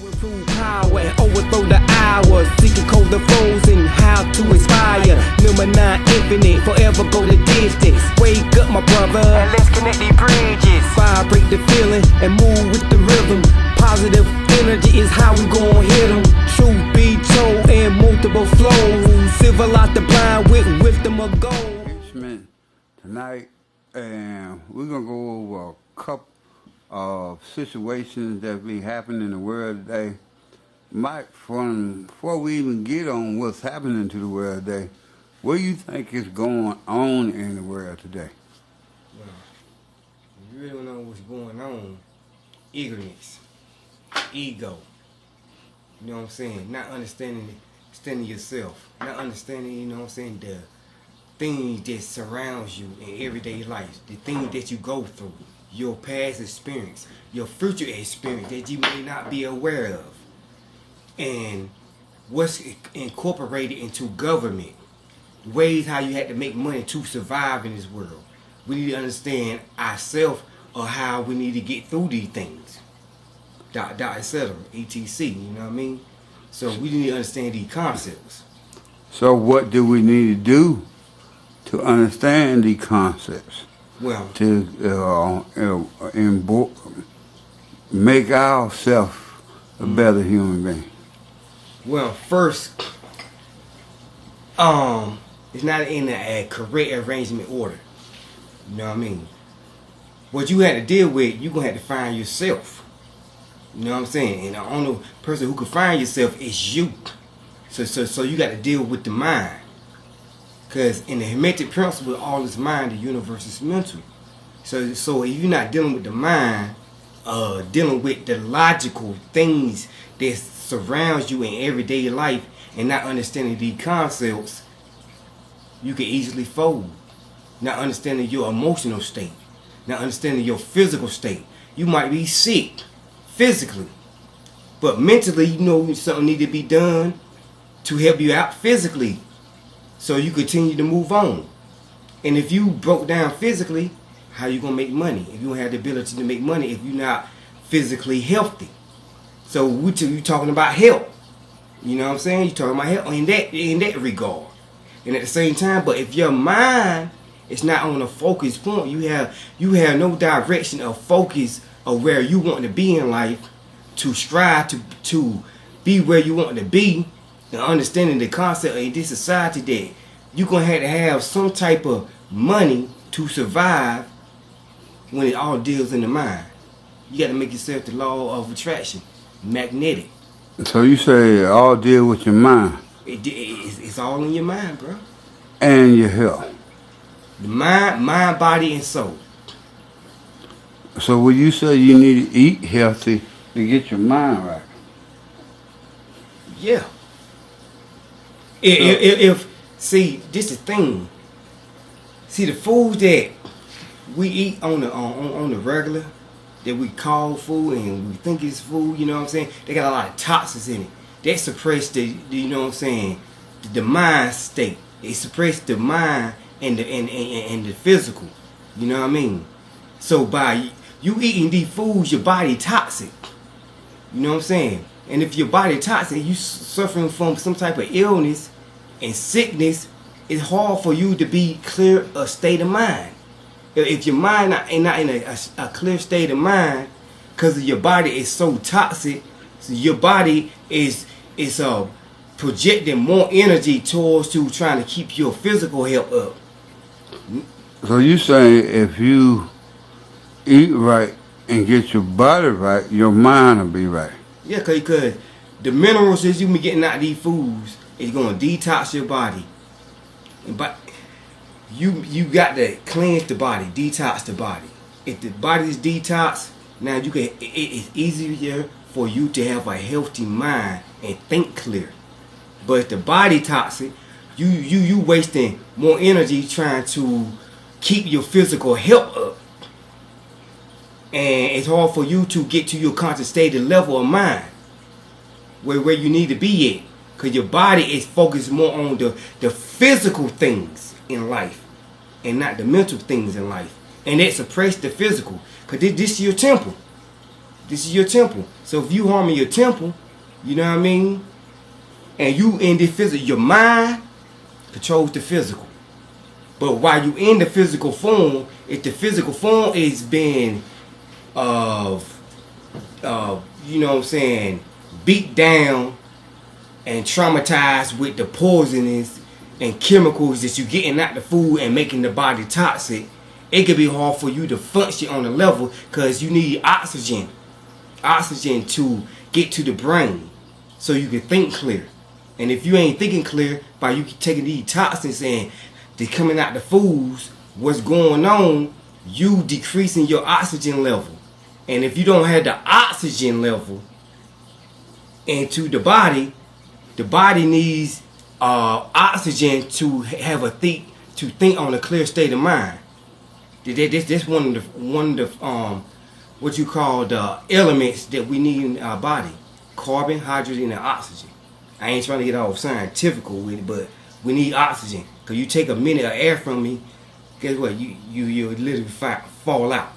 Improve power and overthrow the hours. Seeking cold the foes and how to inspire. Number 9 infinite, forever go the distance. Wake up my brother, and let's connect these bridges. Vibrate the feeling and move with the rhythm. Positive energy is how we gon' hit them. Truth be told and multiple flows. Civilize the blind with wisdom of gold. Tonight, and we're gonna go over a couple of situations that be happening in the world today. Mike, before we even get on what's happening to the world today, what do you think is going on in the world today? Well, if you really don't know what's going on, ignorance, ego, you know what I'm saying? Not understanding yourself, not understanding, you know what I'm saying, the things that surrounds you in everyday life, the things that you go through, your past experience, your future experience that you may not be aware of, and what's incorporated into government, ways how you had to make money to survive in this world. We need to understand ourselves or how we need to get through these things, etc., etc., you know what I mean? So we need to understand these concepts. So what do we need to do to understand the concepts? Well, to make ourselves a better human being. Well, first, it's not in a correct arrangement order. You know what I mean? What you had to deal with, you're going to have to find yourself. You know what I'm saying? And the only person who can find yourself is you. So you got to deal with the mind. Because in the Hermetic principle, all is mind, the universe is mental. So if you're not dealing with the mind, dealing with the logical things that surrounds you in everyday life and not understanding these concepts, you can easily fold. Not understanding your emotional state, not understanding your physical state. You might be sick physically, but mentally you know something need to be done to help you out physically, so you continue to move on. And if you broke down physically, how you gonna make money if you don't have the ability to make money if you're not physically healthy? So you talking about health. You know what I'm saying? You talking about health in that regard. And at the same time, but if your mind is not on a focus point, you have no direction of focus of where you want to be in life, to strive to be where you want to be, and understanding the concept in this society that you're going to have some type of money to survive when it all deals in the mind. You got to make yourself the law of attraction, magnetic. So you say all deal with your mind? It's all in your mind, bro. And your health? The mind, body, and soul. So when you say you need to eat healthy to get your mind right? Yeah. If see, this is the thing. See, the foods that we eat on the regular, that we call food and we think it's food, you know what I'm saying? They got a lot of toxins in it. They suppress the you know what I'm saying, the mind state. They suppress the mind and the physical. You know what I mean? So by you eating these foods, your body toxic. You know what I'm saying? And if your body toxic, you suffering from some type of illness and sickness, it's hard for you to be clear a state of mind. If your mind ain't not in a clear state of mind, because your body is so toxic, so your body is projecting more energy towards to trying to keep your physical health up. So you say if you eat right and get your body right, your mind will be right? Yeah, because the minerals that you be getting out of these foods is going to detox your body. But you got to cleanse the body, detox the body. If the body is detoxed, now you can. It's easier for you to have a healthy mind and think clear. But if the body toxic, you wasting more energy trying to keep your physical health up, and it's hard for you to get to your conscious state of level of mind where you need to be at, because your body is focused more on the physical things in life and not the mental things in life, and that suppress the physical, because this is your temple. This is your temple. So if you harming your temple, you know what I mean? And you in the physical, your mind controls the physical. But while you in the physical form, if the physical form is being you know what I'm saying, beat down and traumatized with the poisons and chemicals that you getting out the food and making the body toxic, it could be hard for you to function on a level because you need oxygen to get to the brain so you can think clear. And if you ain't thinking clear by you taking these toxins and they coming out the foods, what's going on, you decreasing your oxygen level. And if you don't have the oxygen level into the body needs oxygen to have to think on a clear state of mind. This one of the what you call the elements that we need in our body: carbon, hydrogen, and oxygen. I ain't trying to get all scientific with it, but we need oxygen. Cause you take a minute of air from me, guess what? You literally fall out.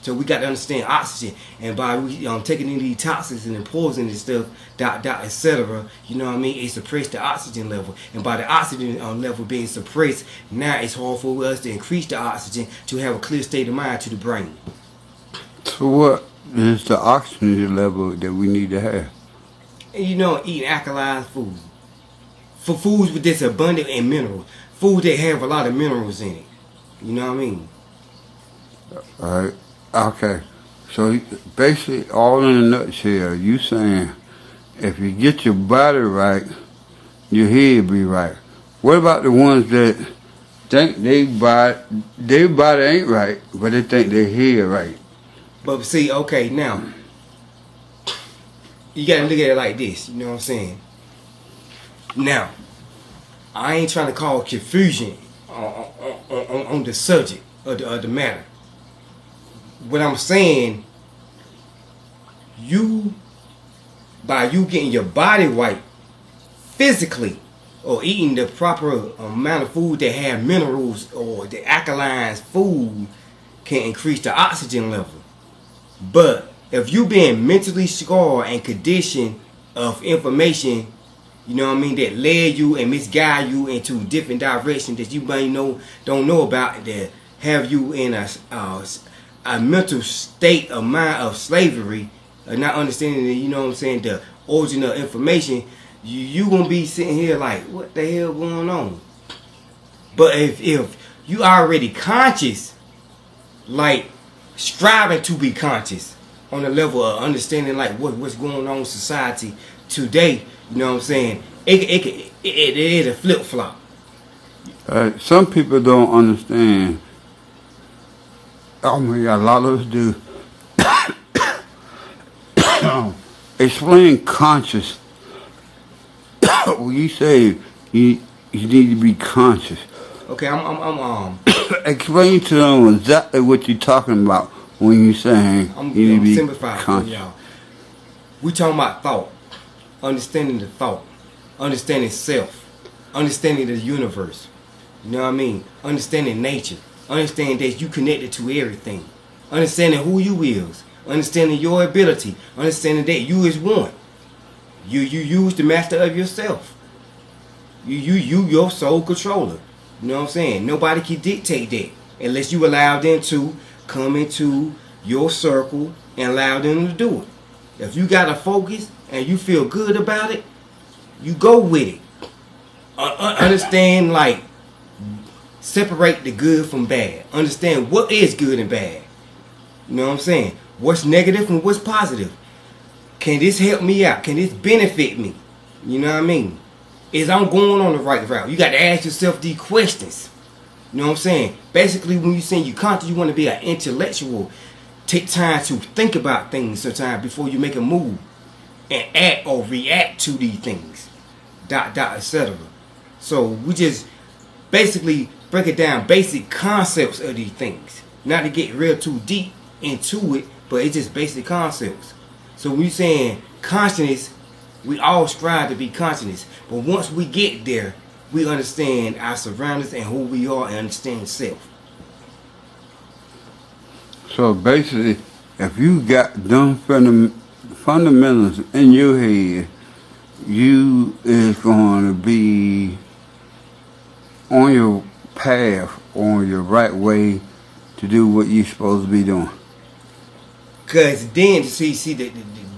So we got to understand oxygen, and by taking in these toxins and poison and stuff, etc. You know what I mean? It suppresses the oxygen level, and by the oxygen level being suppressed, now it's hard for us to increase the oxygen to have a clear state of mind to the brain. So what is the oxygen level that we need to have? And eating alkaline food, for foods with this abundant in minerals, food that have a lot of minerals in it. You know what I mean? All right. Okay, so basically, all in a nutshell, you saying if you get your body right, your head be right. What about the ones that think their body ain't right, but they think their head right? But see, okay, now you gotta look at it like this. You know what I'm saying? Now, I ain't trying to cause confusion on the subject of the matter. What I'm saying, by you getting your body right physically, or eating the proper amount of food that have minerals or the alkaline food, can increase the oxygen level. But if you being mentally scarred and conditioned of information, you know what I mean, that led you and misguide you into different directions that you may don't know about, that have you in a mental state of mind of slavery, not understanding the, you know what I'm saying, the origin of information, you gonna be sitting here like, what the hell going on? But if you already conscious, like striving to be conscious on the level of understanding like what's going on in society today, you know what I'm saying, it is a flip flop. Some people don't understand. I mean, a lot of us do. Explain conscious. When you say you need to be conscious. Okay, I'm Explain to them exactly what you're talking about when you're saying you need to be conscious. Y'all. We talking about thought, understanding the thought, understanding self, understanding the universe. You know what I mean? Understanding nature. Understanding that you connected to everything. Understanding who you is. Understanding your ability. Understanding that you is one. You use the master of yourself. You your soul controller. You know what I'm saying? Nobody can dictate that unless you allow them to come into your circle and allow them to do it. If you got a focus and you feel good about it, you go with it. Understand, like, separate the good from bad. Understand what is good and bad. You know what I'm saying? What's negative and what's positive. Can this help me out? Can this benefit me? You know what I mean? Is I'm going on the right route? You got to ask yourself these questions. You know what I'm saying? Basically, when you're saying you're conscious, you want to be an intellectual. Take time to think about things sometimes before you make a move and act or react to these things. Etc. So we just basically break it down, basic concepts of these things. Not to get real too deep into it, but it's just basic concepts. So when you're saying consciousness, we all strive to be conscious. But once we get there, we understand our surroundings and who we are and understand self. So basically, if you got them fundamentals in your head, you is going to be on your path, on your right way to do what you're supposed to be doing. Cause then see the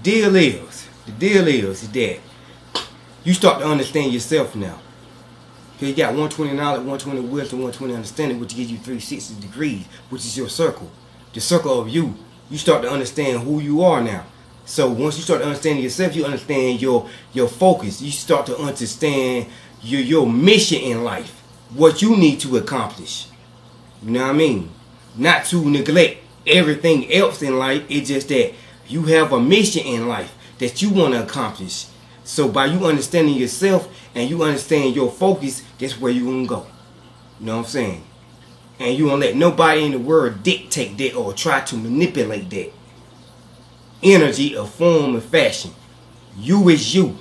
deal is that you start to understand yourself now. Cause you got 120 knowledge, 120 wisdom, 120 understanding, which gives you 360 degrees, which is your circle. The circle of you. You start to understand who you are now. So once you start to understand yourself, you understand your focus. You start to understand your mission in life. What you need to accomplish. You know what I mean? Not to neglect everything else in life. It's just that you have a mission in life that you want to accomplish. So by you understanding yourself and you understand your focus, that's where you're going to go. You know what I'm saying? And you won't let nobody in the world dictate that or try to manipulate that energy of form and fashion. You is you.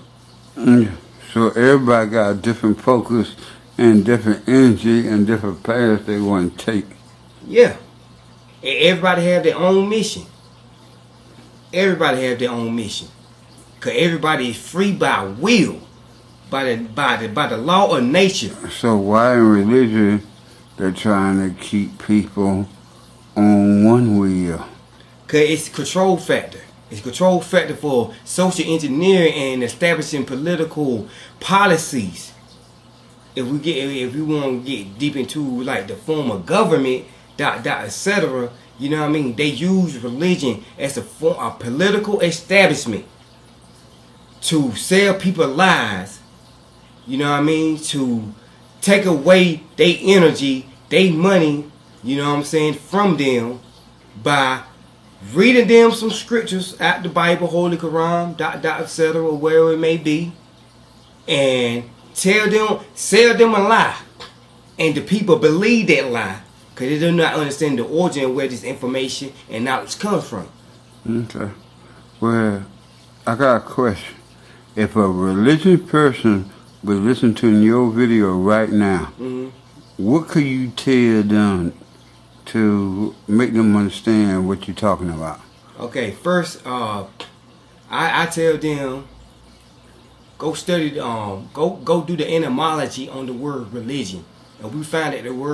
Yeah. So everybody got a different focus and different energy and different paths they want to take. Yeah. And everybody have their own mission. Everybody have their own mission. Cause everybody is free by will. By the law of nature. So why in religion they're trying to keep people on one wheel? Cause it's a control factor. It's a control factor for social engineering and establishing political policies. If we want to get deep into like the form of government, etc. You know what I mean? They use religion as a form of political establishment to sell people lies. You know what I mean? To take away their energy, their money. You know what I'm saying? From them by reading them some scriptures out the Bible, Holy Quran, etc., or wherever it may be, and sell them a lie, and the people believe that lie because they do not understand the origin of where this information and knowledge comes from. Okay. Well, I got a question. If a religious person would listen to your video right now, what could you tell them to make them understand what you're talking about? Okay, first, I tell them go study, go do the etymology on the word religion, and we find that the word